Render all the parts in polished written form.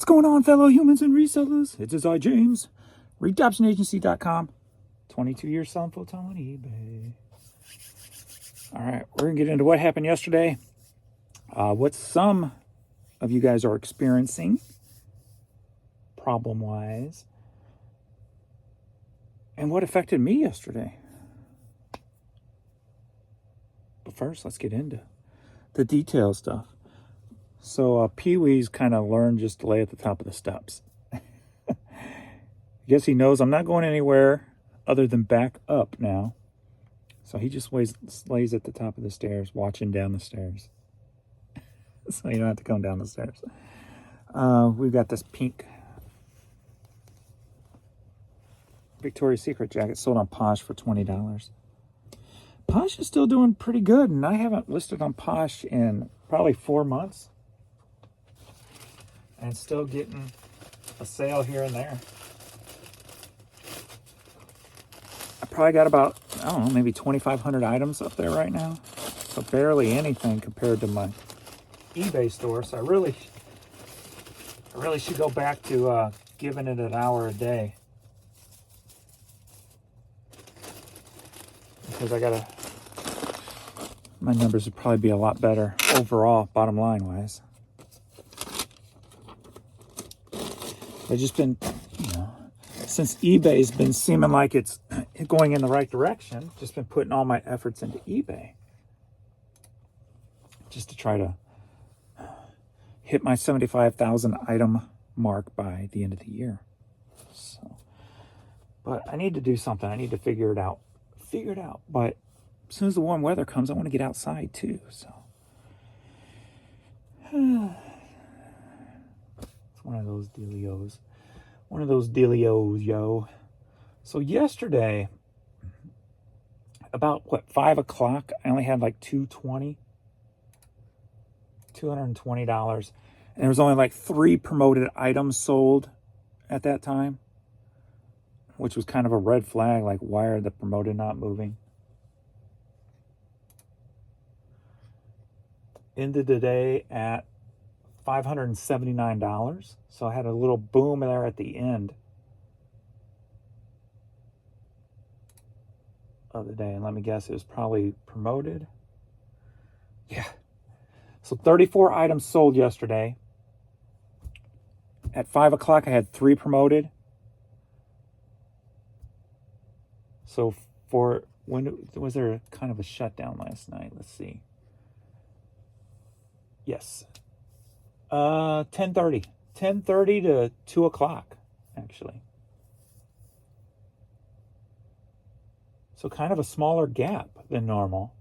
going on, fellow humans and resellers? It's I, James, readoptionagency.com. 22 years selling full-time on eBay. All right, we're going to get into what happened yesterday, what some of you guys are experiencing problem-wise, and what affected me yesterday. But first, let's get into the detail stuff. So Pee-wee's kind of learned just to lay at the top of the steps. I guess he knows I'm not going anywhere other than back up now. So he just lays at the top of the stairs, watching down the stairs. So you don't have to come down the stairs. We've got this pink Victoria's Secret jacket sold on Posh for $20. Posh is still doing pretty good, and I haven't listed on Posh in probably 4 months. And still getting a sale here and there. I probably got about, I don't know, maybe 2,500 items up there right now. So barely anything compared to my eBay store. So I really should go back to giving it an hour a day. Because my numbers would probably be a lot better overall, bottom line wise. I've just been, since eBay's been seeming like it's going in the right direction, just been putting all my efforts into eBay. Just to try to hit my 75,000 item mark by the end of the year. So, but I need to do something. I need to figure it out. But as soon as the warm weather comes, I want to get outside too. So it's one of those dealios, yo. So yesterday, about 5 o'clock, I only had like $220. And there was only like 3 promoted items sold at that time, which was kind of a red flag. Like, why are the promoted not moving? Ended the day at $579. So I had a little boom there at the end of the day. And let me guess, it was probably promoted. Yeah. So 34 items sold yesterday. At 5 o'clock, I had 3 promoted. So when was there kind of a shutdown last night? Let's see. Yes. 10:30 to 2 o'clock, actually. So kind of a smaller gap than normal.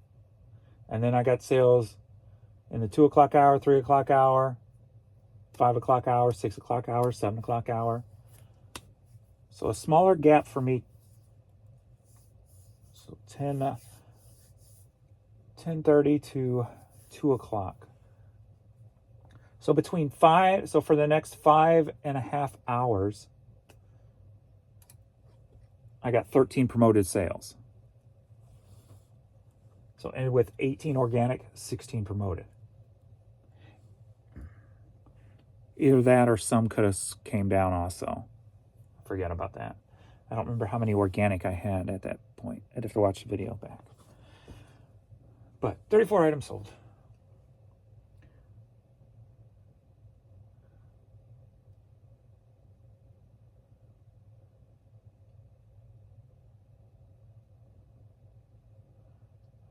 And then I got sales in the 2 o'clock hour, 3 o'clock hour, 5 o'clock hour, 6 o'clock hour, 7 o'clock hour. So a smaller gap for me. So 10:30 to 2 o'clock. So for the next 5.5 hours, I got 13 promoted sales. So ended with 18 organic, 16 promoted. Either that or some could have came down also. Forget about that. I don't remember how many organic I had at that point. I'd have to watch the video back. But 34 items sold.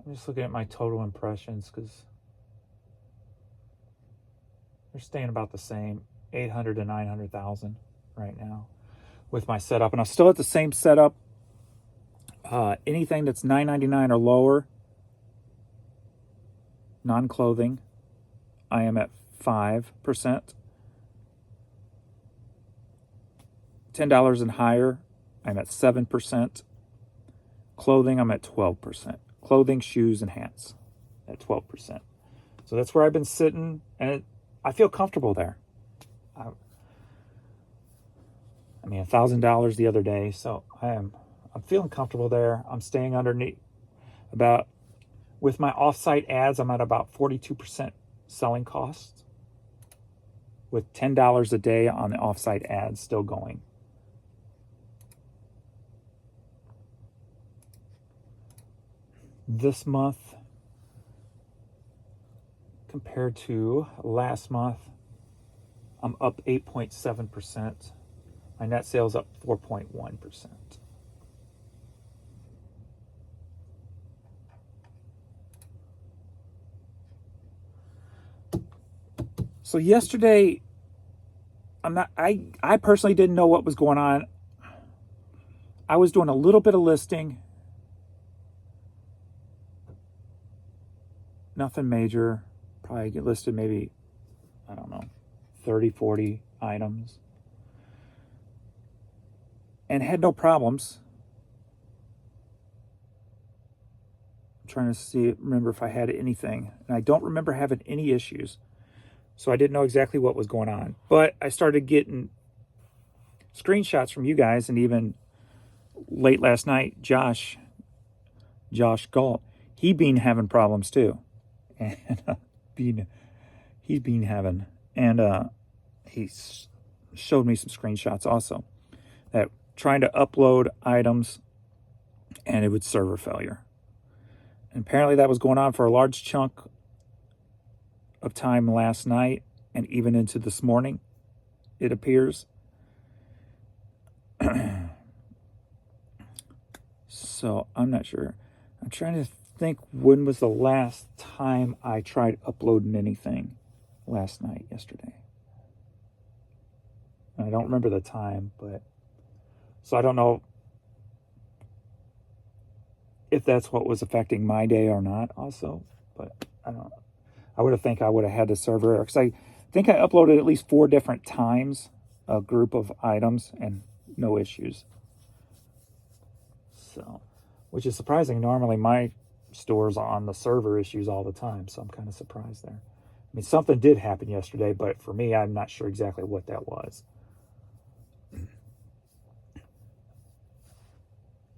I'm just looking at my total impressions because they're staying about the same, 800 to 900,000 right now with my setup. And I'm still at the same setup. Anything that's $9.99 or lower, non-clothing, I am at 5%. $10 and higher, I'm at 7%. Clothing, I'm at 12%. Clothing, shoes, and hats at 12%. So that's where I've been sitting, and I feel comfortable there. I mean, $1,000 the other day, so I'm feeling comfortable there. I'm staying underneath with my off-site ads, I'm at about 42% selling costs. with $10 a day on the offsite ads still going. This month, compared to last month, I'm up 8.7%. My net sales up 4.1%. So yesterday, I personally didn't know what was going on. I was doing a little bit of listing. Nothing major. Probably get listed maybe, I don't know, 30, 40 items. And had no problems. I'm trying to remember if I had anything. And I don't remember having any issues. So I didn't know exactly what was going on. But I started getting screenshots from you guys, and even late last night, Josh Galt, he been having problems too. And he's been having, and he showed me some screenshots also, that trying to upload items and it would server failure. And apparently that was going on for a large chunk of time last night and even into this morning, it appears. So I'm not sure. I'm trying to think, when was the last time I tried uploading anything? Yesterday. I don't remember the time, but so I don't know if that's what was affecting my day or not also, but I don't know. I would have had the server, because I think I uploaded at least 4 different times a group of items and no issues. So, which is surprising. Normally my store's on the server issues all the time, so I'm kind of surprised there. I mean, something did happen yesterday, but for me, I'm not sure exactly what that was.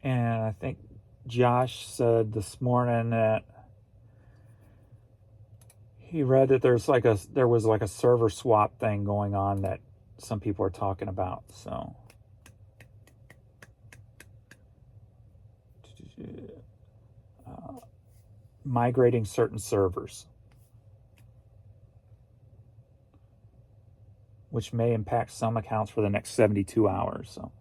And I think Josh said this morning that he read that there was like a server swap thing going on that some people are talking about. So migrating certain servers, which may impact some accounts for the next 72 hours. So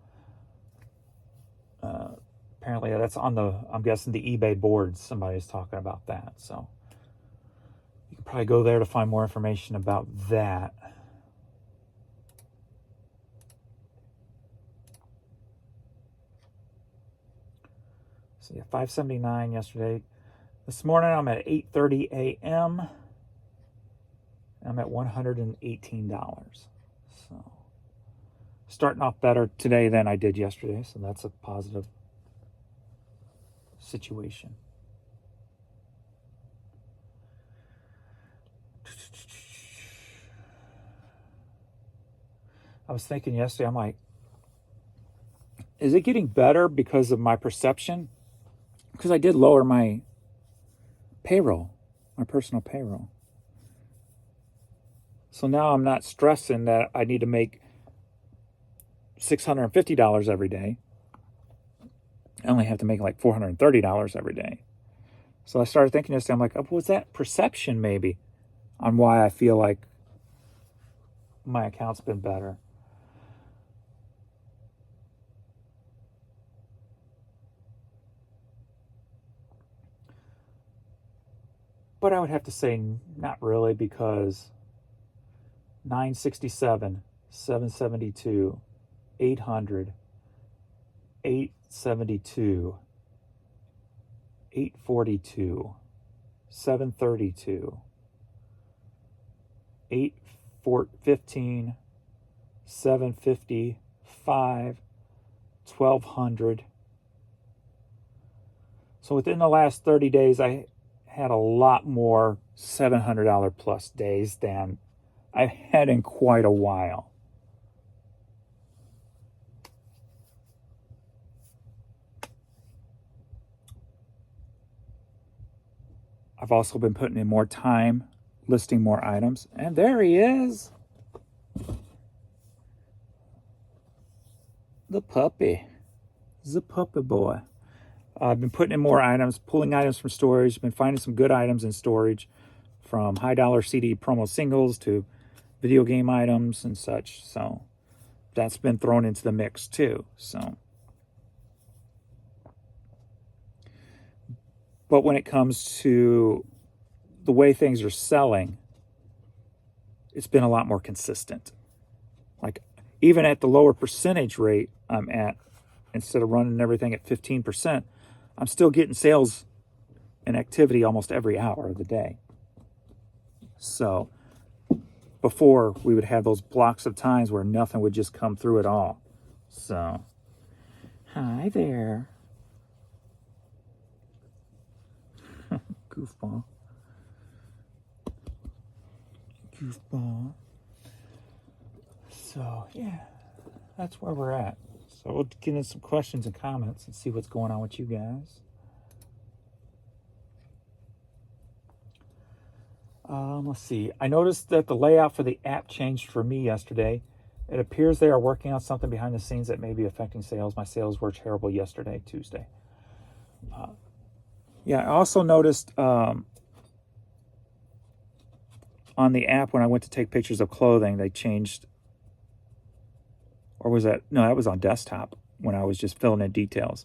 apparently that's on I'm guessing the eBay boards. Somebody's talking about that. So you can probably go there to find more information about that. So yeah, 579 yesterday. This morning I'm at 8:30 a.m. I'm at $118. So starting off better today than I did yesterday, so that's a positive situation. I was thinking yesterday, I'm like, is it getting better because of my perception? Because I did lower my payroll, my personal payroll. So now I'm not stressing that I need to make $650 every day. I only have to make like $430 every day. So I started thinking yesterday, I'm like, oh, was that perception maybe on why I feel like my account's been better? But I would have to say not really, because 967, 772, 800, 872, 842, 732, 815, 755, 1200. So within the last 30 days, I had a lot more $700 plus days than I've had in quite a while. I've also been putting in more time listing more items. And there he is. The puppy. The puppy boy. I've been putting in more items, pulling items from storage, been finding some good items in storage, from high dollar CD promo singles to video game items and such. So that's been thrown into the mix too. So, but when it comes to the way things are selling, it's been a lot more consistent. Like, even at the lower percentage rate I'm at, instead of running everything at 15%, I'm still getting sales and activity almost every hour of the day. So before, we would have those blocks of times where nothing would just come through at all. So, hi there. Goofball. Goofball. So, yeah, that's where we're at. So we'll get into some questions and comments and see what's going on with you guys. Let's see. I noticed that the layout for the app changed for me yesterday. It appears they are working on something behind the scenes that may be affecting sales. My sales were terrible yesterday, Tuesday. Yeah, I also noticed on the app when I went to take pictures of clothing, they changed. Or was that? No, that was on desktop when I was just filling in details.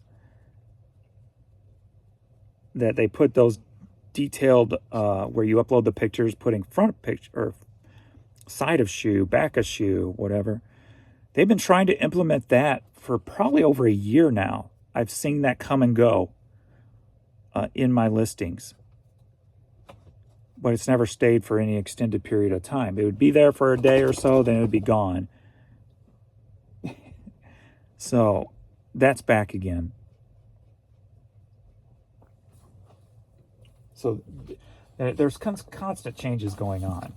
That they put those detailed where you upload the pictures, putting front picture or side of shoe, back of shoe, whatever. They've been trying to implement that for probably over a year now. I've seen that come and go in my listings, but it's never stayed for any extended period of time. It would be there for a day or so, then it would be gone. So that's back again. So there's constant changes going on.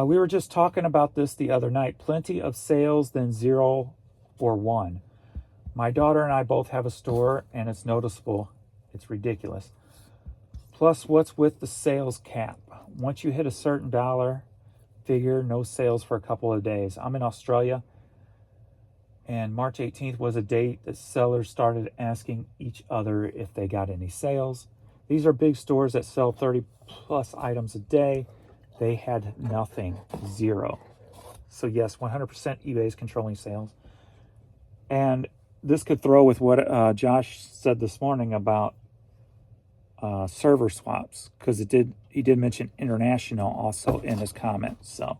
We were just talking about this the other night. Plenty of sales, then 0 or 1. My daughter and I both have a store, and it's noticeable. It's ridiculous. Plus, what's with the sales cap? Once you hit a certain dollar figure, no sales for a couple of days. I'm in Australia, and March 18th was a date that sellers started asking each other if they got any sales. These are big stores that sell 30 plus items a day. They had nothing, 0. So yes, 100% eBay is controlling sales. And this could throw with what Josh said this morning about server swaps, because he did mention international also in his comments. So,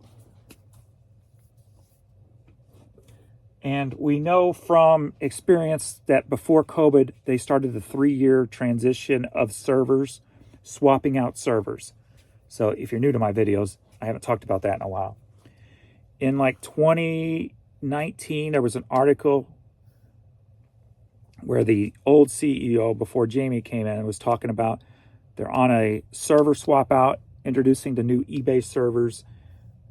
and we know from experience that before COVID, they started the 3-year transition of servers, swapping out servers. So if you're new to my videos, I haven't talked about that in a while. In like 2019, there was an article where the old CEO, before Jamie came in, was talking about they're on a server swap out, introducing the new eBay servers,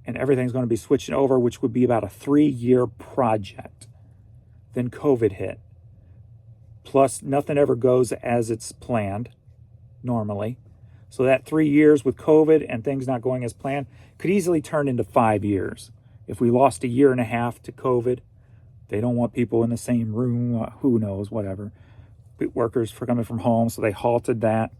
and everything's going to be switching over, which would be about a 3-year project. Then COVID hit. Plus, nothing ever goes as it's planned, normally. So that 3 years with COVID and things not going as planned could easily turn into 5 years. If we lost a year and a half to COVID, they don't want people in the same room, who knows, whatever. Workers for coming from home, so they halted that.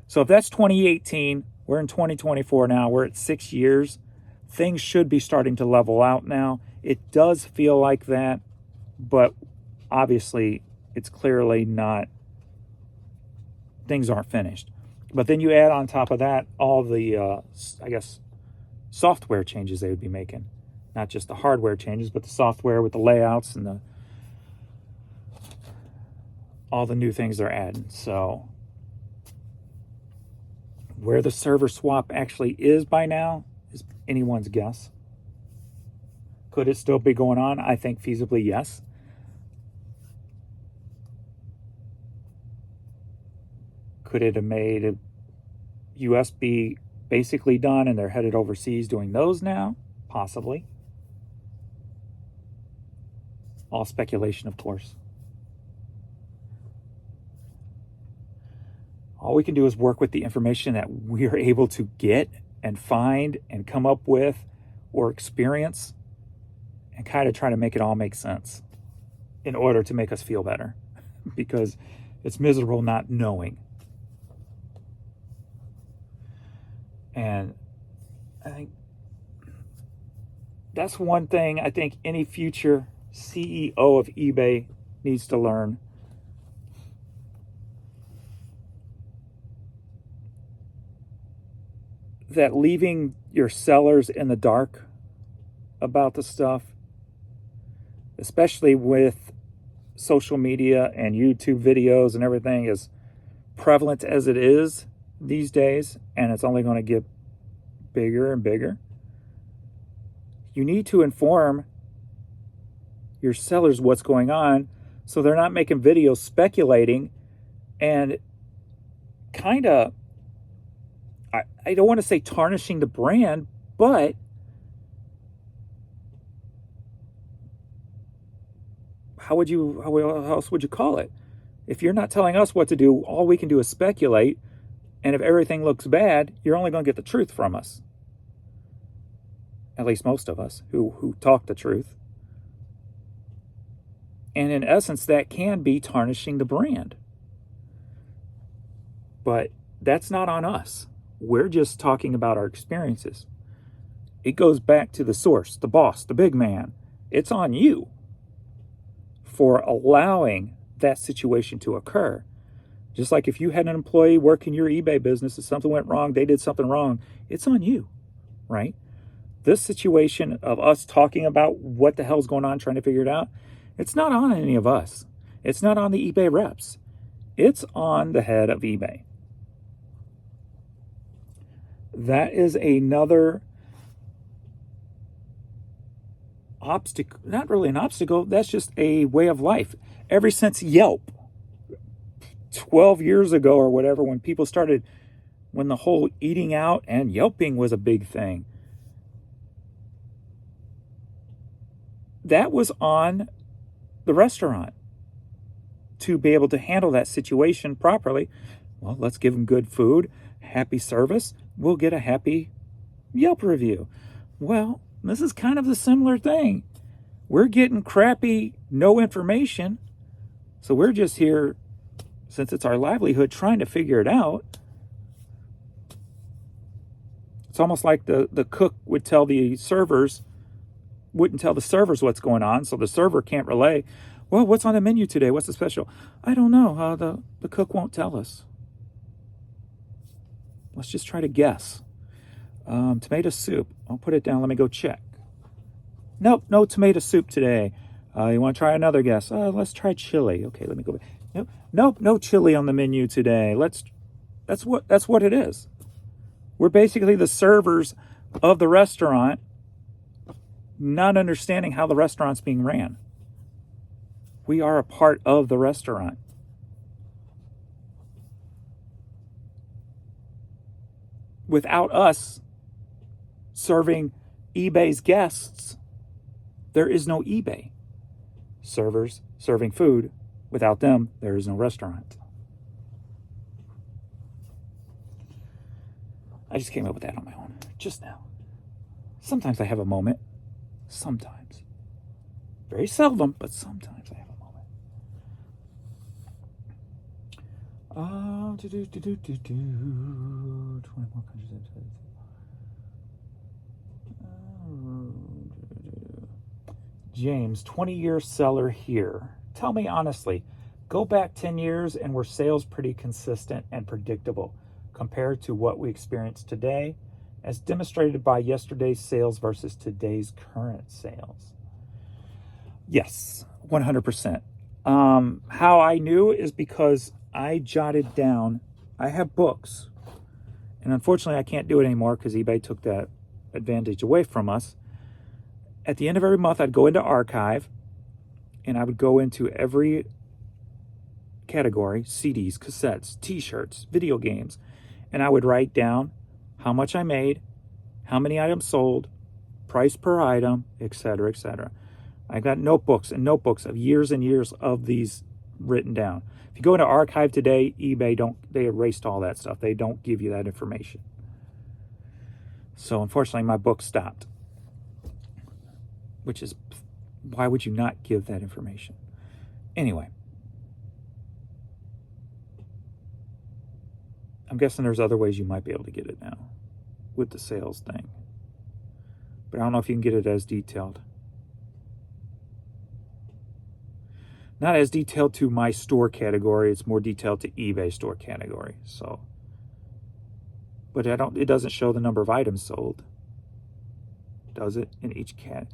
So if that's 2018, we're in 2024 now, we're at 6 years. Things should be starting to level out now. It does feel like that, but obviously it's clearly not, things aren't finished. But then you add on top of that all the, I guess, software changes they would be making. Not just the hardware changes, but the software with the layouts and all the new things they're adding. So where the server swap actually is by now is anyone's guess. Could it still be going on? I think feasibly, yes. Could it have made a USB basically done and they're headed overseas doing those now? Possibly. All speculation, of course. All we can do is work with the information that we're able to get and find and come up with or experience and kind of try to make it all make sense in order to make us feel better because it's miserable not knowing. And I think that's one thing I think any future CEO of eBay needs to learn. That leaving your sellers in the dark about the stuff, especially with social media and YouTube videos and everything, as prevalent as it is these days, and it's only going to get bigger and bigger. You need to inform your sellers what's going on so they're not making videos speculating and kind of, I don't want to say tarnishing the brand, but how else would you call it? If you're not telling us what to do, all we can do is speculate, and if everything looks bad, you're only going to get the truth from us. At least most of us who talk the truth. And in essence, that can be tarnishing the brand. But that's not on us. We're just talking about our experiences. It goes back to the source, the boss, the big man. It's on you for allowing that situation to occur. Just like if you had an employee working your eBay business, if something went wrong, they did something wrong, it's on you, right? This situation of us talking about what the hell's going on, trying to figure it out, it's not on any of us. It's not on the eBay reps. It's on the head of eBay. That is another obstacle, not really an obstacle, that's just a way of life. Ever since Yelp, 12 years ago or whatever, when people started, when the whole eating out and Yelping was a big thing, that was on the restaurant to be able to handle that situation properly. Well, let's give them good food, happy service, we'll get a happy Yelp review. Well, this is kind of the similar thing. We're getting crappy, no information. So we're just here, since it's our livelihood, trying to figure it out. It's almost like the cook would tell the servers, wouldn't tell the servers what's going on, so the server can't relay. Well, what's on the menu today? What's the special? I don't know. The cook won't tell us. Let's just try to guess. Tomato soup. I'll put it down. Let me go check. Nope, no tomato soup today. You want to try another guess? Let's try chili. Okay, let me go back. Nope, no chili on the menu today. That's what it is. We're basically the servers of the restaurant, not understanding how the restaurant's being ran. We are a part of the restaurant. Without us serving eBay's guests, there is no eBay. Servers serving food, without them, there is no restaurant. I just came up with that on my own, just now. Sometimes I have a moment. Sometimes. Very seldom, but sometimes I have a moment. 20 more countries. James, 20-year seller here. Tell me honestly, go back 10 years and were sales pretty consistent and predictable compared to what we experience today, as demonstrated by yesterday's sales versus today's current sales? Yes, 100%. How I knew is because I jotted down, I have books, and unfortunately I can't do it anymore because eBay took that advantage away from us. At the end of every month, I'd go into archive, and I would go into every category, CDs, cassettes, t-shirts, video games, and I would write down how much I made, how many items sold, price per item, etc., etc. I got notebooks and notebooks of years and years of these written down. If you go into archive today, eBay they erased all that stuff. They don't give you that information. So unfortunately, my book stopped, which is, why would you not give that information? Anyway, I'm guessing there's other ways you might be able to get it now with the sales thing. But I don't know if you can get it as detailed. Not as detailed to my store category. It's more detailed to eBay store category. So, but it doesn't show the number of items sold. Does it in each cat?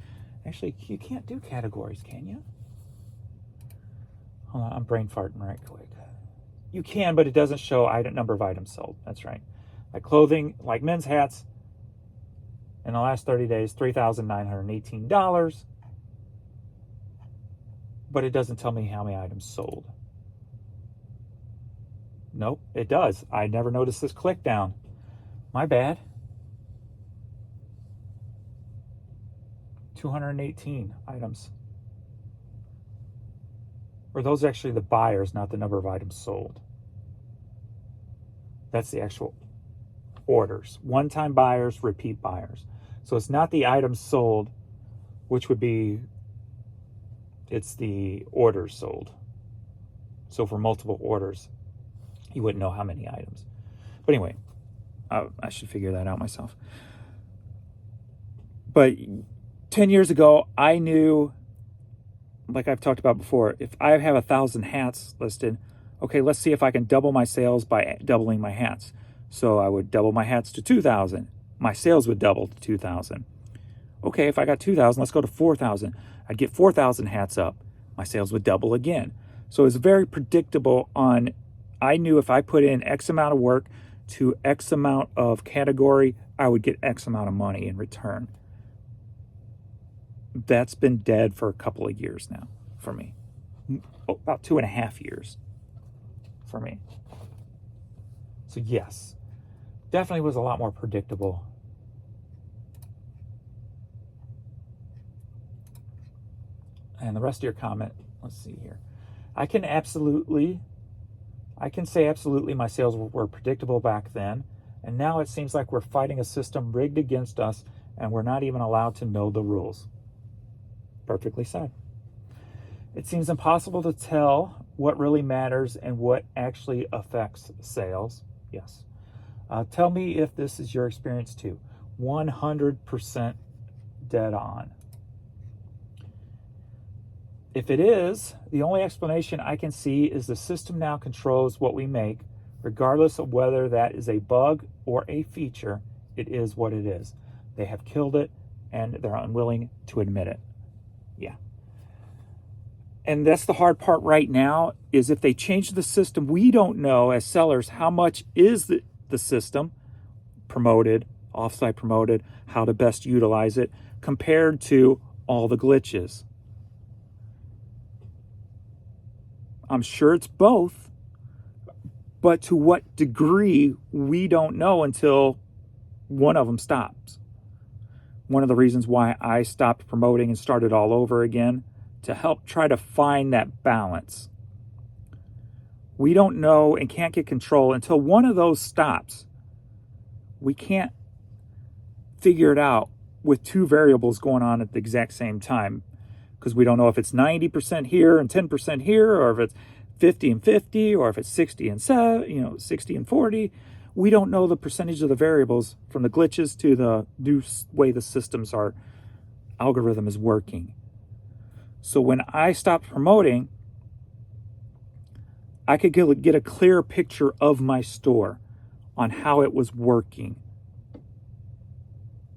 Actually, you can't do categories, can you? Hold on, I'm brain farting right quick. You can, but it doesn't show number of items sold. That's right. Like clothing, like men's hats, in the last 30 days, $3,918. But it doesn't tell me how many items sold. Nope, it does. I never noticed this click down. My bad. 218 items. Or those are actually the buyers, not the number of items sold. That's the actual orders. One-time buyers, repeat buyers. So it's not the items sold, which would be, it's the orders sold. So for multiple orders, you wouldn't know how many items. But anyway, I should figure that out myself. But 10 years ago, I knew, like I've talked about before, if I have 1,000 hats listed, okay, let's see if I can double my sales by doubling my hats. So I would double my hats to 2,000. My sales would double to 2,000. Okay, if I got 2,000, let's go to 4,000. I'd get 4,000 hats up. My sales would double again. So it's very predictable on, I knew if I put in X amount of work to X amount of category, I would get X amount of money in return. That's been dead for a couple of years now for me. About 2.5 years for me. So yes, definitely was a lot more predictable. And the rest of your comment, let's see here. I can say absolutely my sales were predictable back then. And now it seems like we're fighting a system rigged against us and we're not even allowed to know the rules. Perfectly said. It seems impossible to tell what really matters and what actually affects sales. Yes. Tell me if this is your experience too. 100% dead on. If it is, the only explanation I can see is the system now controls what we make, regardless of whether that is a bug or a feature. It is what it is. They have killed it and they're unwilling to admit it. Yeah. And that's the hard part right now, is if they change the system, we don't know as sellers how much is the system promoted, offsite promoted, how to best utilize it compared to all the glitches. I'm sure it's both, but to what degree, we don't know until one of them stops. One of the reasons why I stopped promoting and started all over again, to help try to find that balance. We don't know and can't get control until one of those stops. We can't figure it out with two variables going on at the exact same time, because we don't know if it's 90% here and 10% here, or if it's 50 and 50, or if it's 60 and 60 and 40. We don't know the percentage of the variables from the glitches to the new way the systems are, algorithm is working. So when I stopped promoting, I could get a clear picture of my store on how it was working.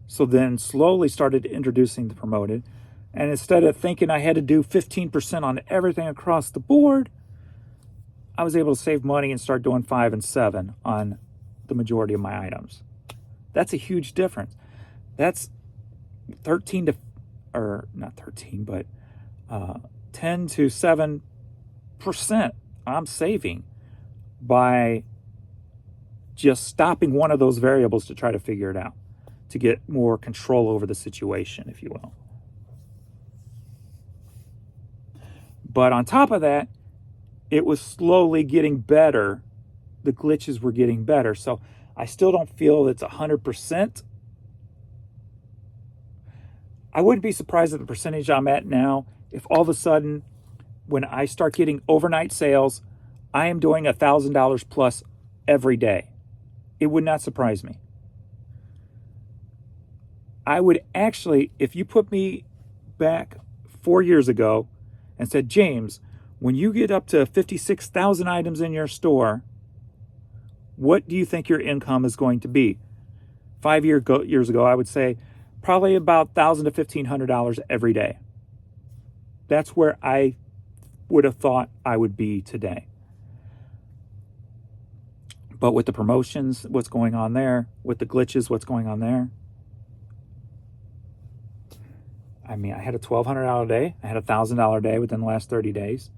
So then slowly started introducing the promoted. And instead of thinking I had to do 15% on everything across the board, I was able to save money and start doing 5 and 7 on the majority of my items. That's a huge difference. That's 10 to 7% I'm saving by just stopping one of those variables to try to figure it out, to get more control over the situation, if you will. But on top of that, it was slowly getting better. The glitches were getting better. So I still don't feel it's 100% I wouldn't be surprised at the percentage I'm at now if all of a sudden, when I start getting overnight sales, I am doing $1,000 plus every day. It would not surprise me. I would actually, if you put me back 4 years ago and said, James, when you get up to 56,000 items in your store, what do you think your income is going to be? 5 years ago, I would say probably about $1,000 to $1,500 every day. That's where I would have thought I would be today. But with the promotions, what's going on there? With the glitches, what's going on there? I mean, I had a $1,200 day. I had a $1,000 day within the last 30 days.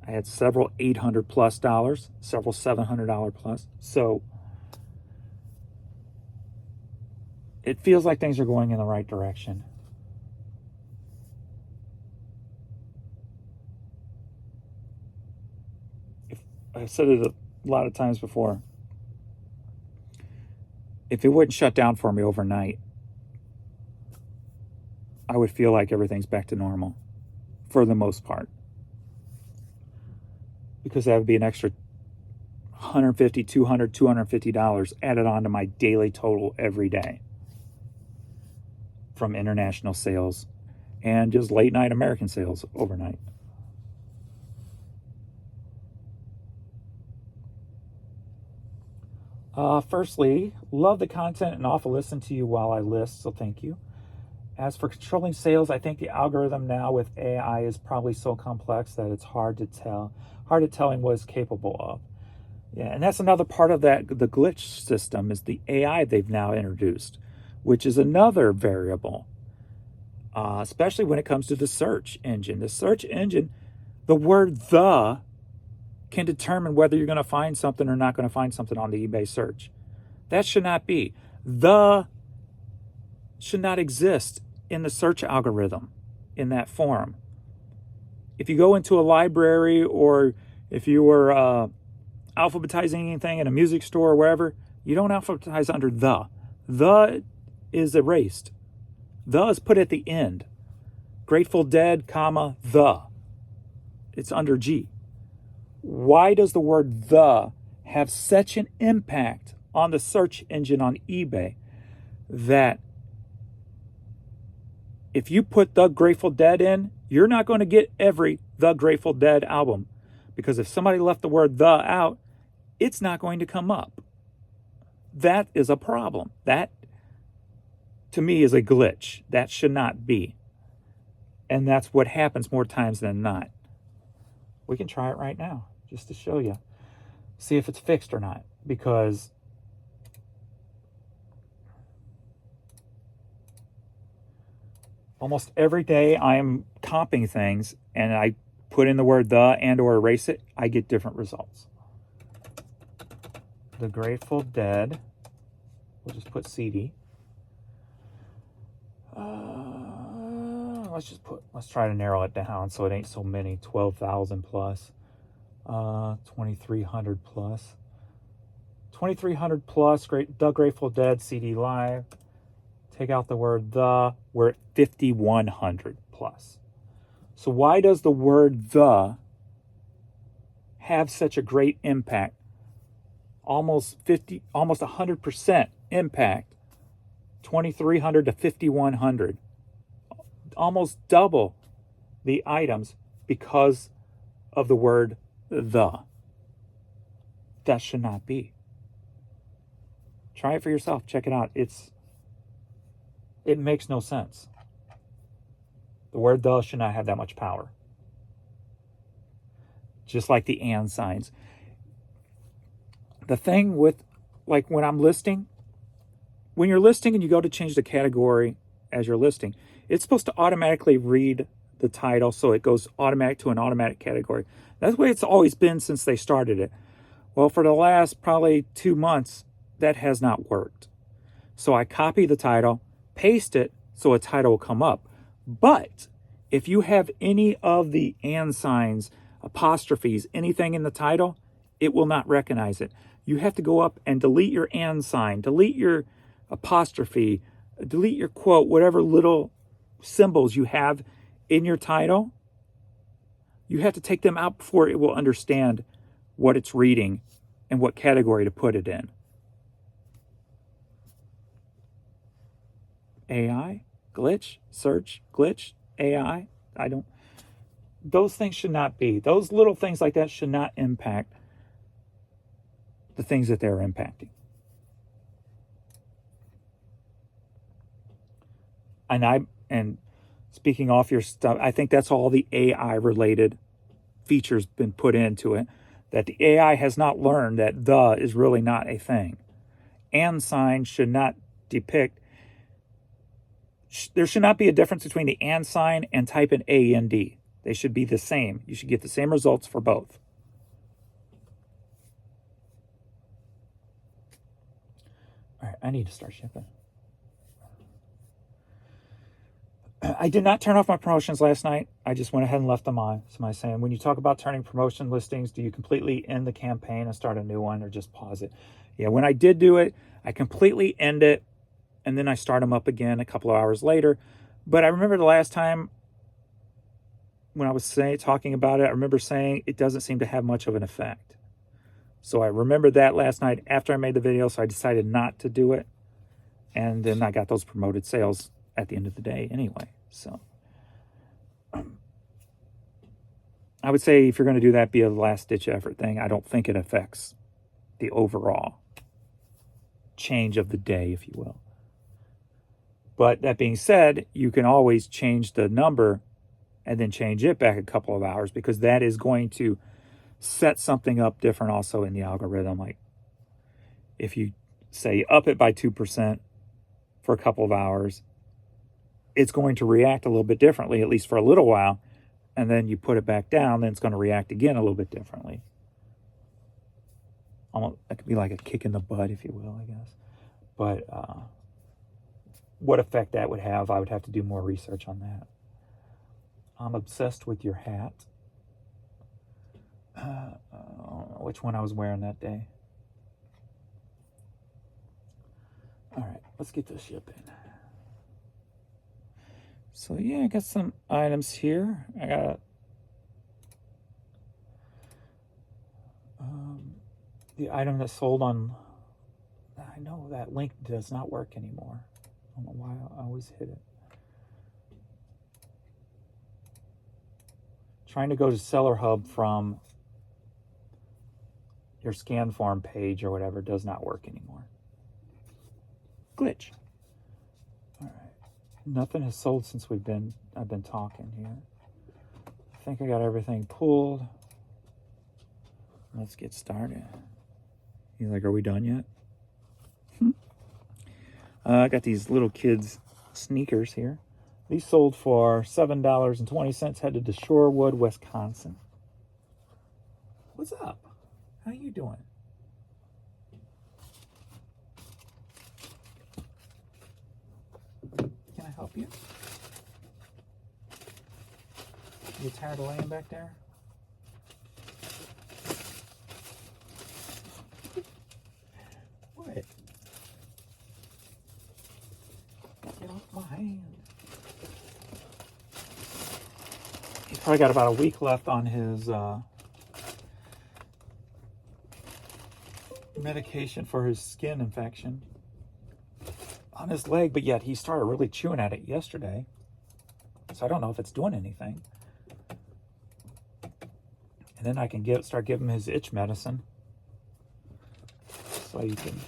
I had several $800 plus dollars, several $700 plus. So it feels like things are going in the right direction. I've said it a lot of times before. If it wouldn't shut down for me overnight, I would feel like everything's back to normal for the most part. Because that would be an extra $150, $200, $250 added on to my daily total every day from international sales and just late night American sales overnight. Firstly, love the content and often listen to you while I list, so thank you. As for controlling sales, I think the algorithm now with AI is probably so complex that it's hard at telling what it's capable of. Yeah, and that's another part of that, the glitch system is the AI they've now introduced, which is another variable, especially when it comes to the search engine. The search engine, the word "the" can determine whether you're going to find something or not going to find something on the eBay search. That should not be. The should not exist in the search algorithm in that form. If you go into a library or if you were alphabetizing anything in a music store or wherever, you don't alphabetize under the. The is erased. The is put at the end. Grateful Dead, comma, the. It's under G. Why does the word "the" have such an impact on the search engine on eBay that if you put the Grateful Dead in, you're not going to get every the Grateful Dead album? Because if somebody left the word "the" out, it's not going to come up. That is a problem. That, to me, is a glitch. That should not be. And that's what happens more times than not. We can try it right now, just to show you. See if it's fixed or not. Because almost every day I'm comping things and I put in the word "the" and or erase it, I get different results. The Grateful Dead, we'll just put CD. Let's try to narrow it down so it ain't so many. 12,000 plus, 2,300 plus, 2,300 plus. The Grateful Dead CD live. Take out the word "the." We're at 5,100 plus. So why does the word "the" have such a great impact? Almost 100% impact. 2,300 to 5,100. Almost double the items because of the word "the." That should not be. Try it for yourself. Check it out. It makes no sense. The word "the" should not have that much power. Just like the and signs. The thing with, like when I'm listing, when you're listing and you go to change the category as you're listing, it's supposed to automatically read the title so it goes automatic to an automatic category. That's the way it's always been since they started it. Well, for the last probably 2 months, that has not worked. So I copy the title, paste it so a title will come up. But if you have any of the and signs, apostrophes, anything in the title, it will not recognize it. You have to go up and delete your and sign, delete your apostrophe, delete your quote, whatever little symbols you have in your title, you have to take them out before it will understand what it's reading and what category to put it in. AI, glitch, search, glitch, AI. Those things should not be. Those little things like that should not impact the things that they're impacting. And speaking off your stuff, I think that's all the AI related features been put into it. That the AI has not learned that the is really not a thing. And sign should not depict. There should not be a difference between the and sign and type in AND. They should be the same. You should get the same results for both. All right, I need to start shipping. I did not turn off my promotions last night. I just went ahead and left them on. Somebody saying, when you talk about turning promotion listings, do you completely end the campaign and start a new one or just pause it? Yeah, when I did do it, I completely end it and then I start them up again a couple of hours later. But I remember the last time when I was talking about it, I remember saying it doesn't seem to have much of an effect. So I remembered that last night after I made the video, so I decided not to do it. And then I got those promoted sales at the end of the day anyway. So I would say if you're going to do that, be a last-ditch effort thing. I don't think it affects the overall change of the day, if you will. But that being said, you can always change the number and then change it back a couple of hours, because that is going to set something up different also in the algorithm. Like if you say up it by 2% for a couple of hours, it's going to react a little bit differently, at least for a little while. And then you put it back down, then it's going to react again a little bit differently. Almost, that could be like a kick in the butt, if you will, I guess. But what effect that would have, I would have to do more research on that. I'm obsessed with your hat. I don't know which one I was wearing that day. All right, let's get this shipping. So yeah, I got some items here. I got the item that sold on. I know that link does not work anymore. I don't know why I always hit it. Trying to go to Seller Hub from your scan form page or whatever does not work anymore. Glitch. All right. Nothing has sold since I've been talking here. I think I got everything pulled. Let's get started. He's like, are we done yet? I got these little kids sneakers here. These sold for $7.20, headed to Shorewood, Wisconsin. What's up? How you doing? Can I help you? You tired of laying back there? What? Get off my hand. He's probably got about a week left on his medication for his skin infection on his leg, but yet he started really chewing at it yesterday. So I don't know if it's doing anything. And then I can start giving him his itch medicine so you can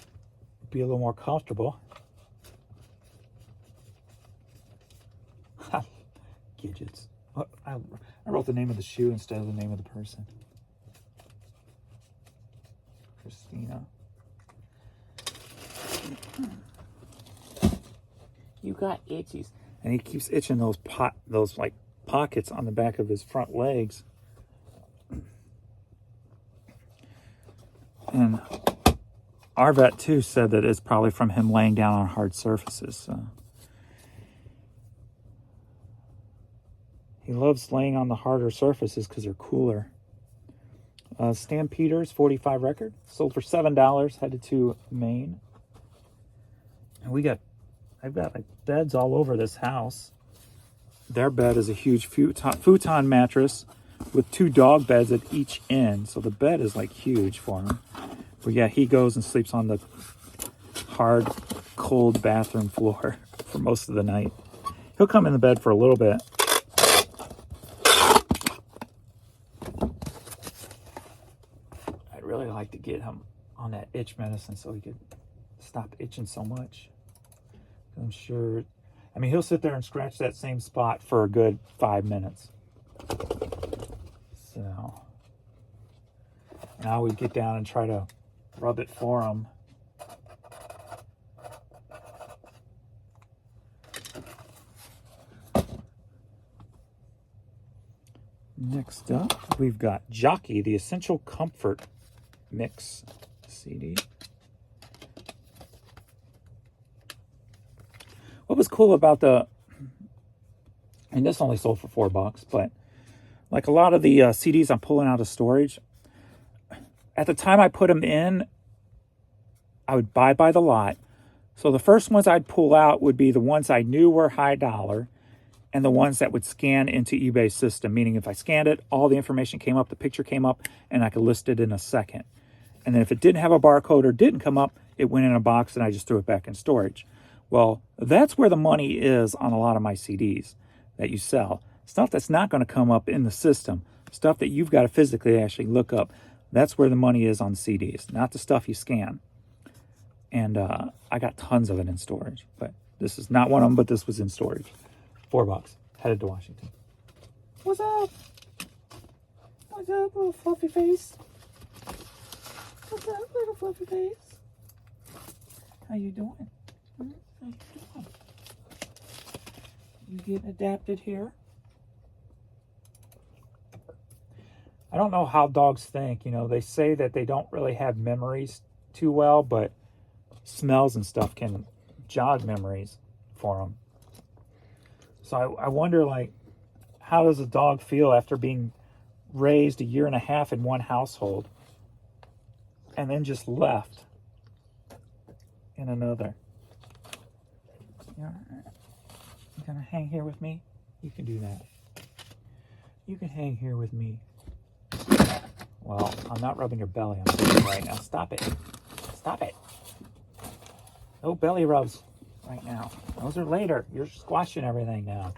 be a little more comfortable. Gidgets. I wrote the name of the shoe instead of the name of the person. Christina. You got itchies. And he keeps itching those like pockets on the back of his front legs. And our vet too said that it's probably from him laying down on hard surfaces. So. He loves laying on the harder surfaces because they're cooler. Stampeders 45 record sold for $7, headed to Maine. And we got I've got like beds all over this house. Their bed is a huge futon mattress with 2 dog beds at each end. So the bed is like huge for him. But yeah, he goes and sleeps on the hard, cold bathroom floor for most of the night. He'll come in the bed for a little bit. I'd really like to get him on that itch medicine so he could stop itching so much. I'm sure, I mean, he'll sit there and scratch that same spot for a good 5 minutes. So now we get down and try to rub it for him. Next up, we've got Jockey, the Essential Comfort Mix CD. What was cool about and this only sold for $4, but like a lot of the CDs I'm pulling out of storage, at the time I put them in, I would buy by the lot. So the first ones I'd pull out would be the ones I knew were high dollar and the ones that would scan into eBay's system, meaning if I scanned it, all the information came up, the picture came up, and I could list it in a second. And then if it didn't have a barcode or didn't come up, it went in a box and I just threw it back in storage. Well, that's where the money is on a lot of my CDs that you sell. Stuff that's not going to come up in the system. Stuff that you've got to physically actually look up. That's where the money is on CDs, not the stuff you scan. And I got tons of it in storage. But this is not one of them, but this was in storage. $4. Headed to Washington. What's up? What's up, little fluffy face? What's up, little fluffy face? How you doing? How you doing? You getting adapted here? I don't know how dogs think. You know, they say that they don't really have memories too well, but smells and stuff can jog memories for them. So I wonder, like, how does a dog feel after being raised 1.5 years in one household and then just left in another? You gonna hang here with me? You can do that. You can hang here with me. Well, I'm not rubbing your belly on it right now. Stop it. Stop it. No belly rubs right now. Those are later. You're squashing everything now.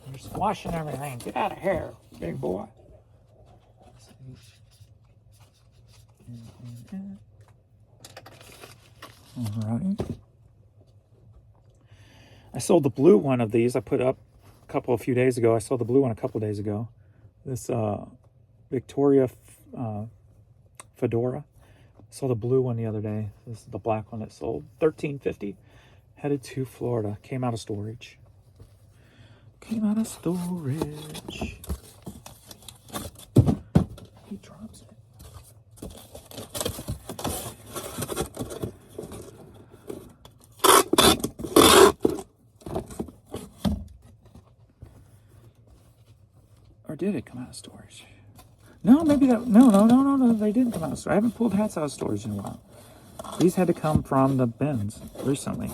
You're squashing everything. Get out of here, big boy. All right. I sold the blue one of these. I put up a few days ago. I sold the blue one a couple days ago. This Victoria Fedora. I saw the blue one the other day. This is the black one that sold. $13.50. Headed to Florida. Came out of storage. Came out of storage. He drops it. Or did it come out of storage? No, maybe that. No. They didn't come out of storage. I haven't pulled hats out of storage in a while. These had to come from the bins recently.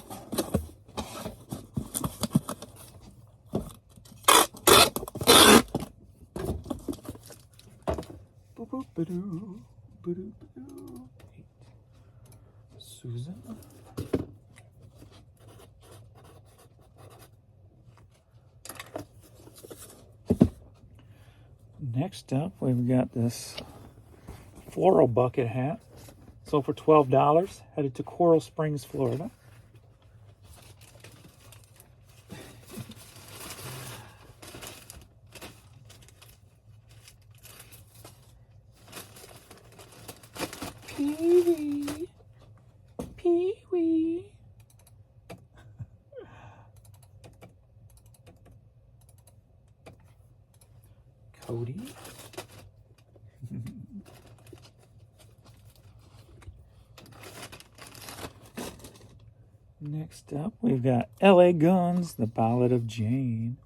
Susan. Next up, we've got this floral bucket hat. Sold for $12. Headed to Coral Springs, Florida. Pee-wee. Pee-wee. Cody. Next up, we've got LA Guns, The Ballad of Jane.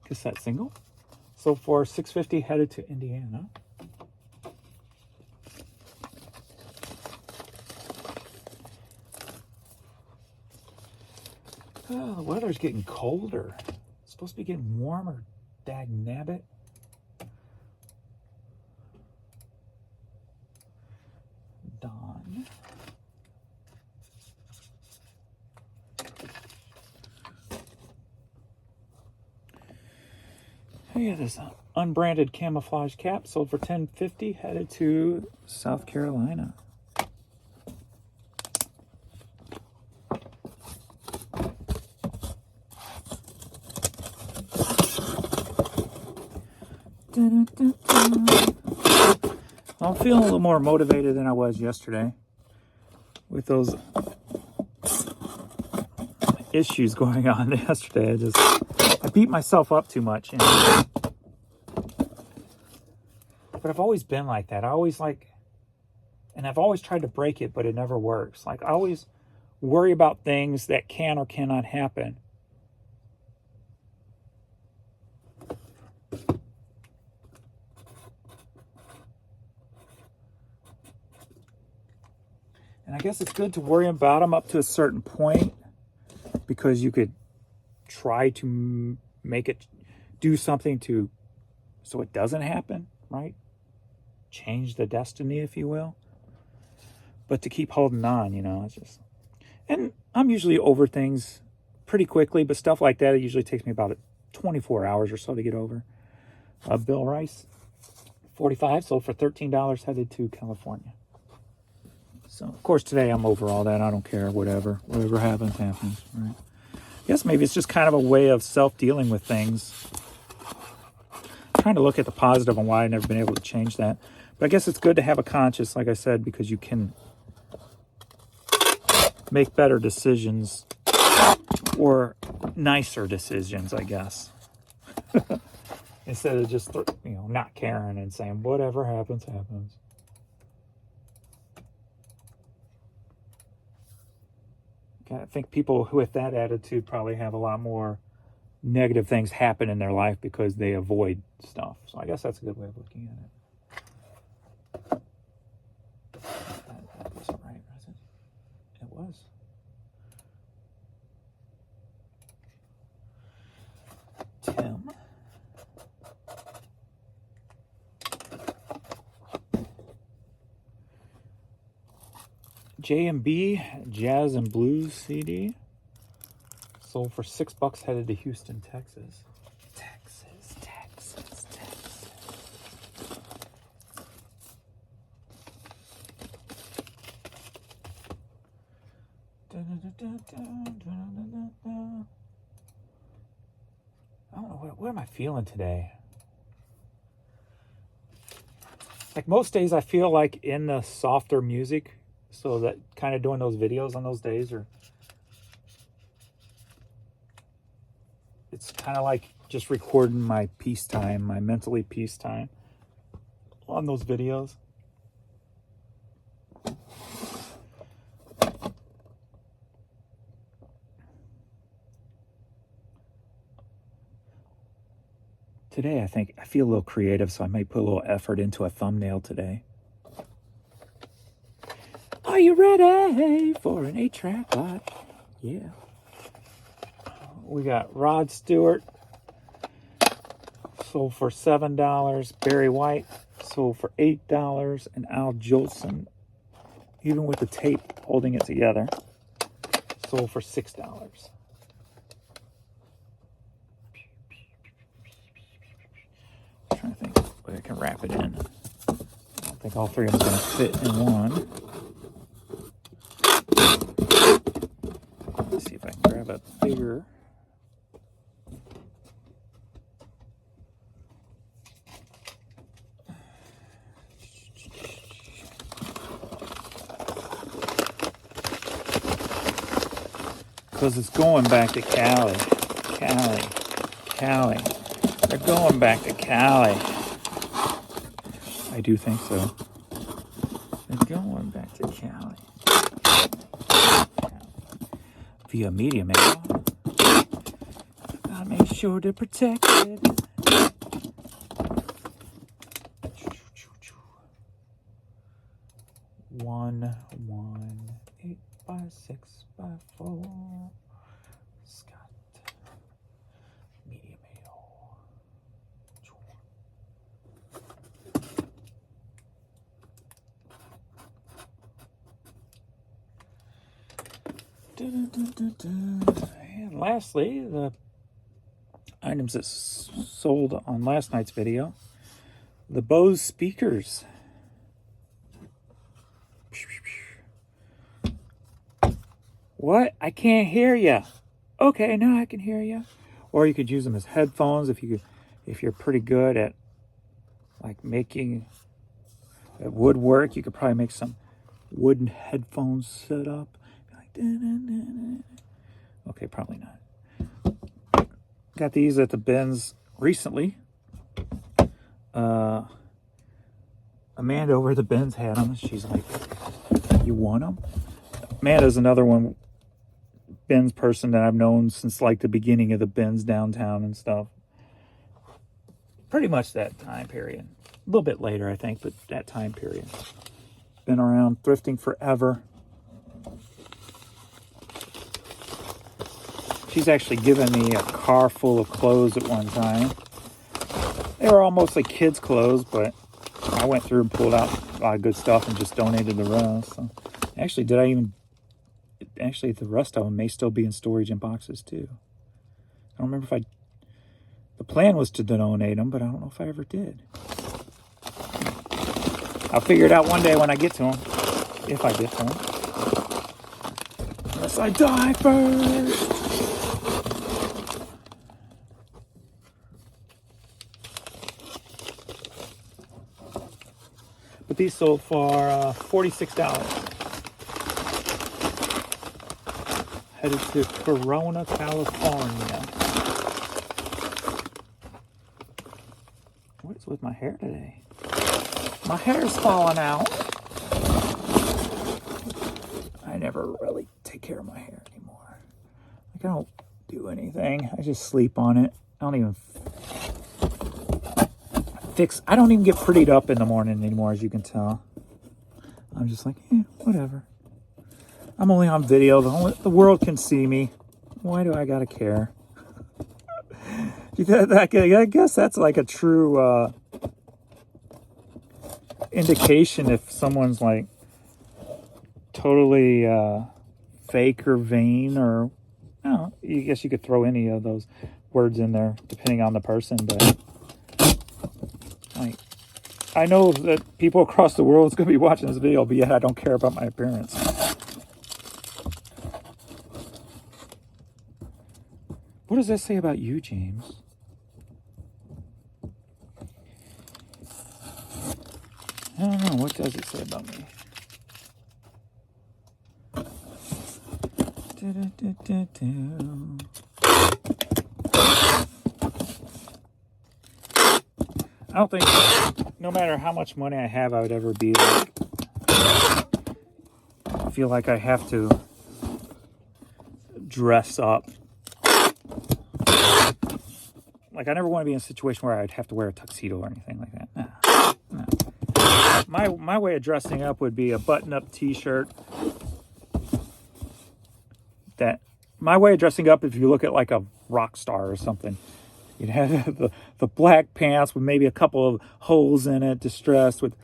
Cassette single. So for $6.50, headed to Indiana. Oh, the weather's getting colder. It's supposed to be getting warmer. Dag nabbit. Dawn. Hey, this unbranded camouflage cap sold for $10.50, headed to South Carolina. I'm feeling a little more motivated than I was yesterday with those issues going on yesterday. I beat myself up too much. But I've always been like that. And I've always tried to break it, but it never works. Like, I always worry about things that can or cannot happen. And I guess it's good to worry about them up to a certain point, because you could try to make it do something so it doesn't happen, right? Change the destiny, if you will. But to keep holding on, it's just... And I'm usually over things pretty quickly, but stuff like that, it usually takes me about 24 hours or so to get over. Bill Rice, 45, sold for $13, headed to California. So, of course, today I'm over all that. I don't care, whatever happens, right? I guess maybe it's just kind of a way of self-dealing with things. I'm trying to look at the positive and why I've never been able to change that. But I guess it's good to have a conscience, like I said, because you can make better decisions, or nicer decisions, I guess. Instead of just, not caring and saying, whatever happens, happens. I think people with that attitude probably have a lot more negative things happen in their life because they avoid stuff. So I guess that's a good way of looking at it. That wasn't right, was it? It was. Tim. J&B Jazz and Blues CD sold for $6, headed to Houston, Texas. Texas. I don't know, what am I feeling today? Like most days, I feel like in the softer music. So that kind of doing those videos on those days, or it's kind of like just recording my peace time, my mentally peace time on those videos. Today, I feel a little creative, so I might put a little effort into a thumbnail today. Are you ready for an 8-track lot? Yeah. We got Rod Stewart, sold for $7. Barry White, sold for $8. And Al Jolson, even with the tape holding it together, sold for $6. I'm trying to think where I can wrap it in. I don't think all three of them are going to fit in one. Let's see if I can grab a bigger. Because it's going back to Cali. They're going back to Cali. I do think so. They're going back to Cali. Via media mail. Gotta make sure to protect it. 1, 1, 8 by 6 by 4, Scott. Media mail. And lastly, the items that sold on last night's video. The Bose speakers. What? I can't hear you. Okay, now I can hear you. Or you could use them as headphones if you're pretty good at like making woodwork. You could probably make some wooden headphones set up. Like, okay, probably not. Got these at the bins recently. Amanda over at the bins had them. She's like, "You want them?" Amanda's another one. Bins person that I've known since like the beginning of the bins downtown and stuff. Pretty much that time period. A little bit later, I think, but that time period. Been around thrifting forever. She's actually given me a car full of clothes at one time. They were all mostly kids' clothes, but I went through and pulled out a lot of good stuff and just donated the rest. So, actually, the rest of them may still be in storage in boxes too. I don't remember if the plan was to donate them, but I don't know if I ever did. I'll figure it out one day when I get to them, if I get to them. Unless I die first. But these sold for $46. Headed to Corona, California. What is with my hair today? My hair's falling out. I never really take care of my hair anymore. Like, I don't do anything. I just sleep on it. I don't even I don't even get prettied up in the morning anymore, as you can tell. I'm just like, whatever. I'm only on video. The world can see me. Why do I gotta care? I guess that's like a true indication if someone's like totally fake or vain, or I guess you could throw any of those words in there depending on the person, but like, I know that people across the world is going to be watching this video, but yet I don't care about my appearance. What does that say about you, James? I don't know. What does it say about me? I don't think, no matter how much money I have, I would ever be like, I feel like I have to dress up. Like, I never want to be in a situation where I'd have to wear a tuxedo or anything like that. No. My way of dressing up would be a button-up t-shirt. My way of dressing up, if you look at like a rock star or something, you'd have the black pants with maybe a couple of holes in it, distressed, with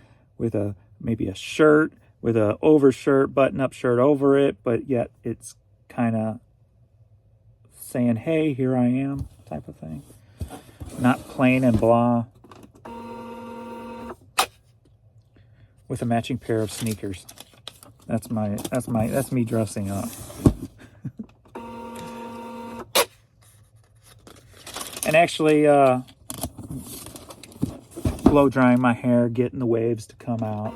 maybe a shirt with a overshirt, button-up shirt over it, but yet it's kind of saying, "Hey, here I am," type of thing. Not plain and blah. With a matching pair of sneakers. That's me dressing up. And actually, blow drying my hair, getting the waves to come out.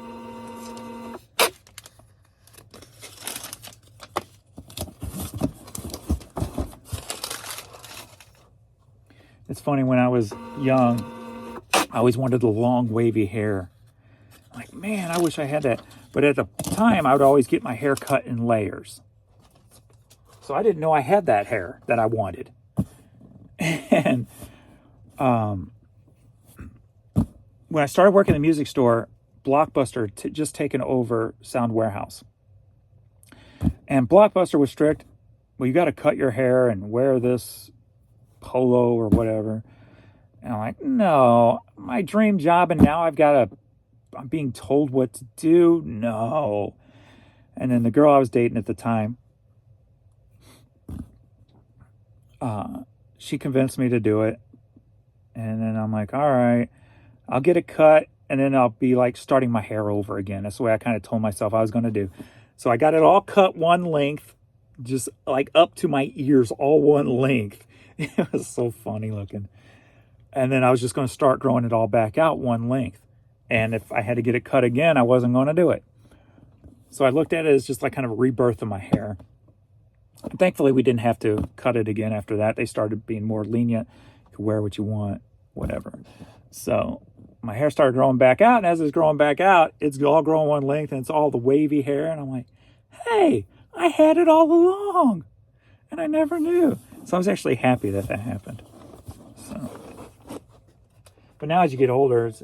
It's funny, when I was young, I always wanted the long, wavy hair. Like, man, I wish I had that. But at the time, I would always get my hair cut in layers. So I didn't know I had that hair that I wanted. And when I started working in the music store, Blockbuster just taken over Sound Warehouse. And Blockbuster was strict well, you got to cut your hair and wear this polo or whatever. And I'm like, no, my dream job, and now I'm being told what to do. No. And then the girl I was dating at the time, she convinced me to do it. And then I'm like, all right, I'll get it cut, and then I'll be like starting my hair over again. That's the way I kind of told myself I was going to do. So I got it all cut one length, just like up to my ears, all one length. It was so funny looking. And then I was just going to start growing it all back out one length. And if I had to get it cut again, I wasn't going to do it. So I looked at it as just like kind of a rebirth of my hair. And thankfully, we didn't have to cut it again after that. They started being more lenient. You can wear what you want, whatever. So my hair started growing back out. And as it's growing back out, it's all growing one length. And it's all the wavy hair. And I'm like, hey, I had it all along. And I never knew. So I was actually happy that happened. So, but now as you get older, it's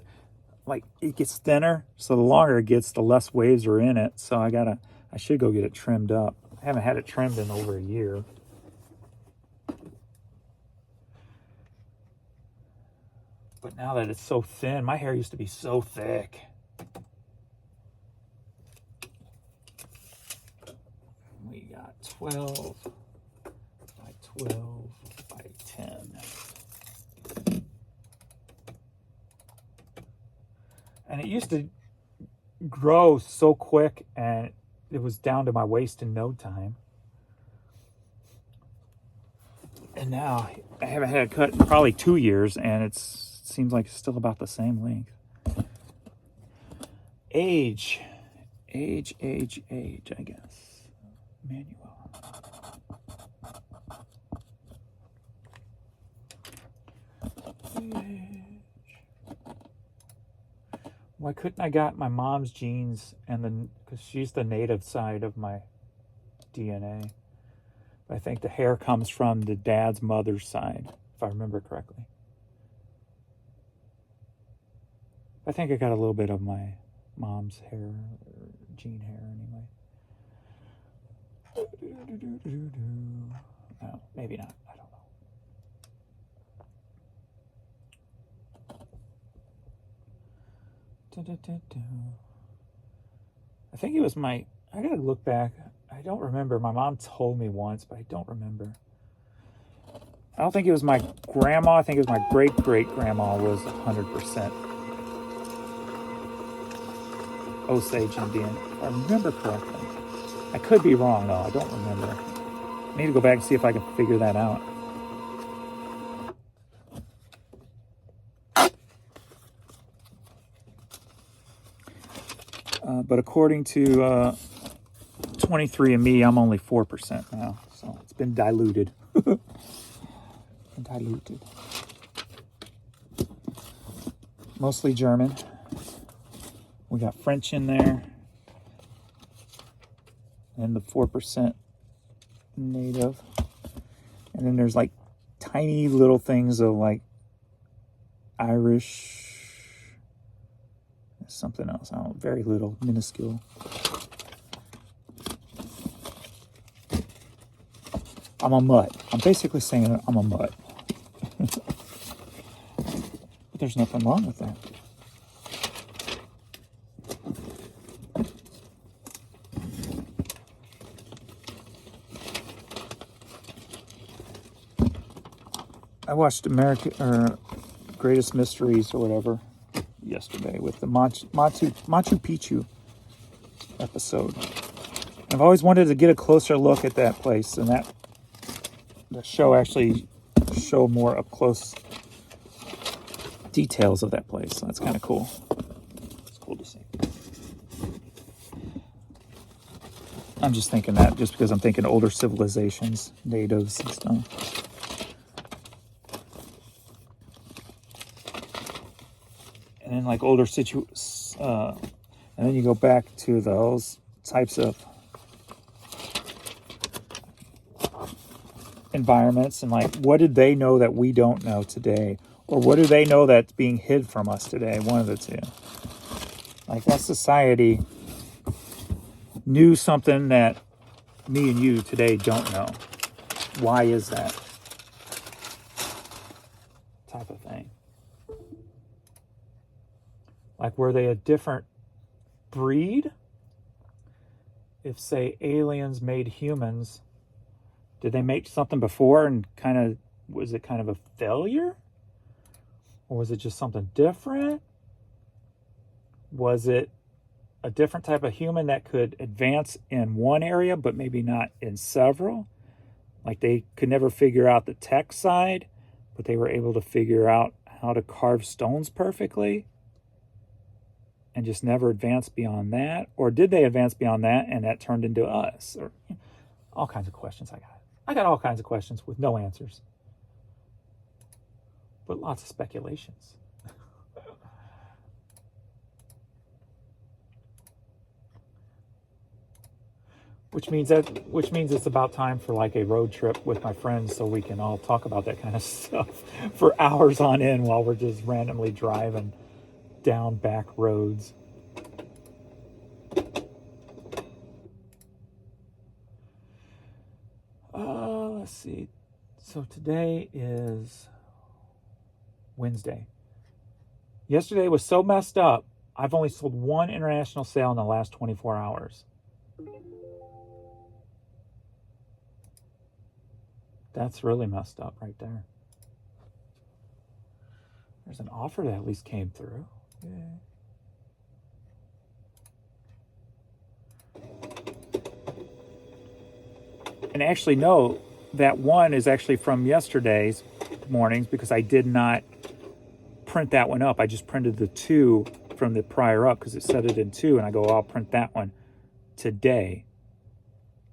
like it gets thinner. So the longer it gets, the less waves are in it. So I should go get it trimmed up. I haven't had it trimmed in over a year. But now that it's so thin, my hair used to be so thick. We got 12 by 12 by 10. And it used to grow so quick, and it was down to my waist in no time. And now I haven't had it cut in probably 2 years, and it seems like it's still about the same length. Age, I guess. Manual. Why couldn't I got my mom's genes because she's the native side of my DNA. I think the hair comes from the dad's mother's side, if I remember correctly. I think I got a little bit of my mom's hair, or gene hair anyway. No, maybe not. I don't know. I think it was I gotta look back. I don't remember. My mom told me once, but I don't remember. I don't think it was my grandma. I think it was my great-great-grandma was 100% Osage Indian, if I remember correctly. I could be wrong, though. I don't remember. I need to go back and see if I can figure that out. But according to 23andMe, I'm only 4% now. So it's been diluted. Mostly German. We got French in there. And the 4% native. And then there's like tiny little things of like Irish, something else. I don't know, very little, minuscule. I'm a mutt. I'm basically saying I'm a mutt. But there's nothing wrong with that. I watched Greatest Mysteries or whatever yesterday with the Machu Picchu episode. I've always wanted to get a closer look at that place, and the show actually showed more up close details of that place. So that's kind of cool. It's cool to see. I'm just thinking that just because I'm thinking older civilizations, natives and stuff. And then like older and then you go back to those types of environments and like what did they know that we don't know today, or what do they know that's being hid from us today? One of the two. Like that society knew something that me and you today don't know. why is that type of thing. Like, were they a different breed? If, say, aliens made humans, did they make something before and was it kind of a failure? Or was it just something different? Was it a different type of human that could advance in one area but maybe not in several? Like, they could never figure out the tech side, but they were able to figure out how to carve stones perfectly and just never advance beyond that? Or did they advance beyond that and that turned into us? Or all kinds of questions I got. I got all kinds of questions with no answers, but lots of speculations. Which means it's about time for like a road trip with my friends so we can all talk about that kind of stuff for hours on end while we're just randomly driving down back roads. Let's see. So today is Wednesday. Yesterday was so messed up, I've only sold one international sale in the last 24 hours. That's really messed up right there. There's an offer that at least came through. Yeah. And actually, no, that one is actually from yesterday's mornings because I did not print that one up. I just printed the two from the prior up because it said it in two, and I go, I'll print that one today.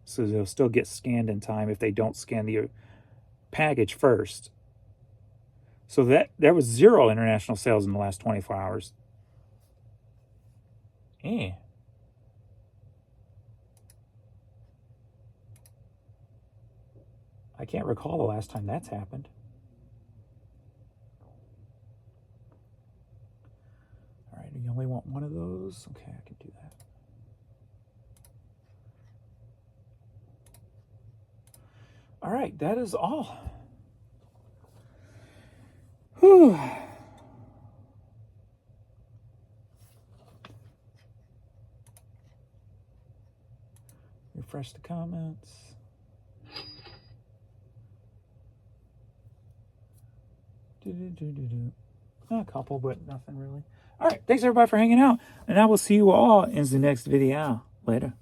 So they'll still get scanned in time if they don't scan the package first. So that there was 0 international sales in the last 24 hours. I can't recall the last time that's happened. All right, you only want one of those? Okay, I can do that. All right, that is all. Whew. Refresh the comments. A couple, but nothing really. All right, thanks everybody for hanging out, and I will see you all in the next video. Later.